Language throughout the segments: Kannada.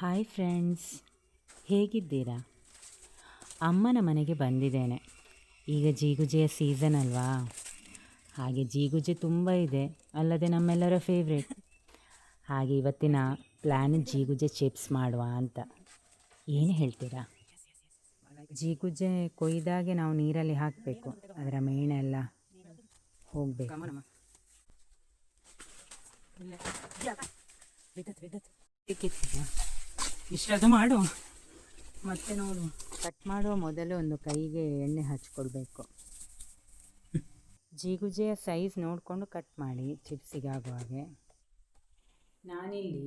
ಹಾಯ್ ಫ್ರೆಂಡ್ಸ್, ಹೇಗಿದ್ದೀರಾ? ಅಮ್ಮನ ಮನೆಗೆ ಬಂದಿದ್ದೇನೆ. ಈಗ ಜೀಗುಜೆಯ ಸೀಸನ್ ಅಲ್ವಾ, ಹಾಗೆ ಜೀಗುಜೆ ತುಂಬ ಇದೆ, ಅಲ್ಲದೆ ನಮ್ಮೆಲ್ಲರ ಫೇವ್ರೇಟ್. ಹಾಗೆ ಇವತ್ತಿನ ಪ್ಲ್ಯಾನ್ ಜೀಗುಜೆ ಚಿಪ್ಸ್ ಮಾಡುವ ಅಂತ. ಏನು ಹೇಳ್ತೀರಾ? ಜೀಗುಜೆ ಕೊಯ್ದಾಗೆ ನಾವು ನೀರಲ್ಲಿ ಹಾಕಬೇಕು, ಅದರ ಮೇಣೆಲ್ಲ ಹೋಗಬೇಕು. ಇಷ್ಟದು ಮಾಡು, ಮತ್ತೆ ನೋಡು. ಕಟ್ ಮಾಡುವ ಮೊದಲು ಒಂದು ಕೈಗೆ ಎಣ್ಣೆ ಹಚ್ಕೊಳ್ಬೇಕು. ಜೀಗುಜೆಯ ಸೈಜ್ ನೋಡಿಕೊಂಡು ಕಟ್ ಮಾಡಿ ಚಿಪ್ಸಿಗೆ ಆಗುವ ಹಾಗೆ. ನಾನಿಲ್ಲಿ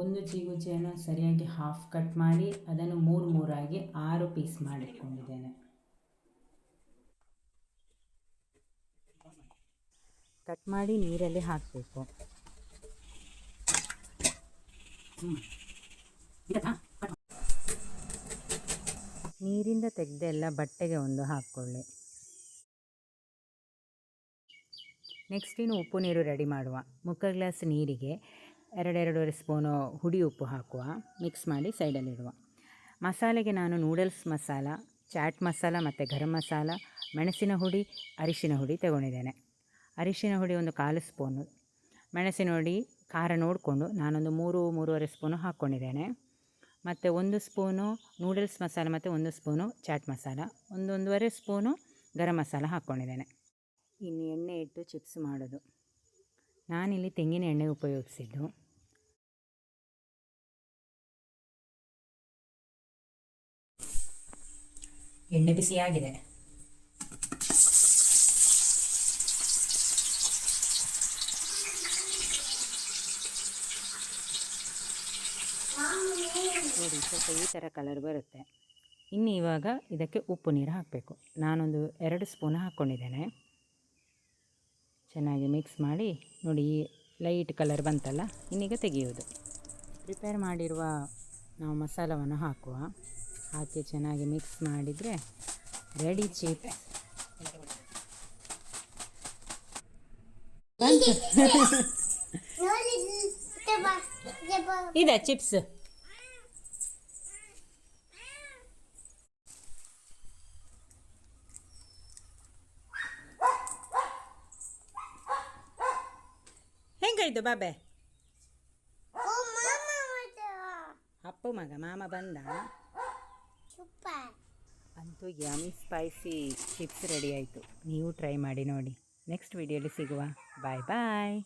ಒಂದು ಜೀಗುಜೆಯನ್ನು ಸರಿಯಾಗಿ ಹಾಫ್ ಕಟ್ ಮಾಡಿ ಅದನ್ನು ಮೂರಾಗಿ 6 ಪೀಸ್ ಮಾಡಿಕೊಂಡಿದ್ದೇನೆ. ಕಟ್ ಮಾಡಿ ನೀರಲ್ಲಿ ಹಾಕಬೇಕು. ನೀರಿಂದ ತೆಗೆದೆಲ್ಲ ಬಟ್ಟೆಗೆ ಒಂದು ಹಾಕ್ಕೊಳ್ಳಿ. ನೆಕ್ಸ್ಟ್ ಇನ್ನು ಉಪ್ಪು ನೀರು ರೆಡಿ ಮಾಡುವ. 3 ಗ್ಲಾಸ್ ನೀರಿಗೆ 2-2.5 ಸ್ಪೂನು ಹುಡಿ ಉಪ್ಪು ಹಾಕುವ. ಮಿಕ್ಸ್ ಮಾಡಿ ಸೈಡಲ್ಲಿಡುವ. ಮಸಾಲೆಗೆ ನಾನು ನೂಡಲ್ಸ್ ಮಸಾಲ, ಚಾಟ್ ಮಸಾಲ ಮತ್ತು ಗರಂ ಮಸಾಲ, ಮೆಣಸಿನ ಹುಡಿ, ಅರಿಶಿನ ಹುಡಿ ತಗೊಂಡಿದ್ದೇನೆ. ಅರಿಶಿನ ಹುಡಿ ಒಂದು 1/4 ಸ್ಪೂನು, ಮೆಣಸಿನ ಹುಡಿ ಖಾರ ನೋಡಿಕೊಂಡು ನಾನೊಂದು 3-3.5 ಸ್ಪೂನು ಹಾಕ್ಕೊಂಡಿದ್ದೇನೆ. ಮತ್ತು 1 ಸ್ಪೂನು ನೂಡಲ್ಸ್ ಮಸಾಲ ಮತ್ತು 1 spoon chat masala, 1-1.5 spoon garam masala ಹಾಕ್ಕೊಂಡಿದ್ದೇನೆ. ಇನ್ನು ಎಣ್ಣೆ ಇಟ್ಟು ಚಿಪ್ಸ್ ಮಾಡೋದು. ನಾನಿಲ್ಲಿ ತೆಂಗಿನ ಎಣ್ಣೆ ಉಪಯೋಗಿಸಿದ್ದು. ಎಣ್ಣೆ ಬಿಸಿಯಾಗಿದೆ. ನೋಡಿ, ಸ್ವಲ್ಪ ಈ ಥರ ಕಲರ್ ಬರುತ್ತೆ. ಇನ್ನು ಇವಾಗ ಇದಕ್ಕೆ ಉಪ್ಪು ನೀರು ಹಾಕಬೇಕು. ನಾನೊಂದು 2 ಸ್ಪೂನ್ ಹಾಕ್ಕೊಂಡಿದ್ದೇನೆ. ಚೆನ್ನಾಗಿ ಮಿಕ್ಸ್ ಮಾಡಿ ನೋಡಿ, ಲೈಟ್ ಕಲರ್ ಬಂತಲ್ಲ, ಇನ್ನೀಗ ತೆಗೆಯೋದು. ಪ್ರಿಪೇರ್ ಮಾಡಿರುವ ನಾವು ಮಸಾಲವನ್ನು ಹಾಕುವ. ಹಾಕಿ ಚೆನ್ನಾಗಿ ಮಿಕ್ಸ್ ಮಾಡಿದರೆ ರೆಡಿ ಚಿಪ್ಸ್. ಇದೆ ಚಿಪ್ಸ್. ಹೆಂಗಾಯ್ತು ಬಾಬೆ? ಅಪ್ಪು ಮಗ ಮಾಮ ಬಂದ. ಅಂತೂ ಯಮ್ಮಿ ಸ್ಪೈಸಿ ಚಿಪ್ಸ್ ರೆಡಿ ಆಯಿತು. ನೀವು ಟ್ರೈ ಮಾಡಿ ನೋಡಿ. ನೆಕ್ಸ್ಟ್ ವಿಡಿಯೋಲಿ ಸಿಗುವ. ಬಾಯ್ ಬಾಯ್.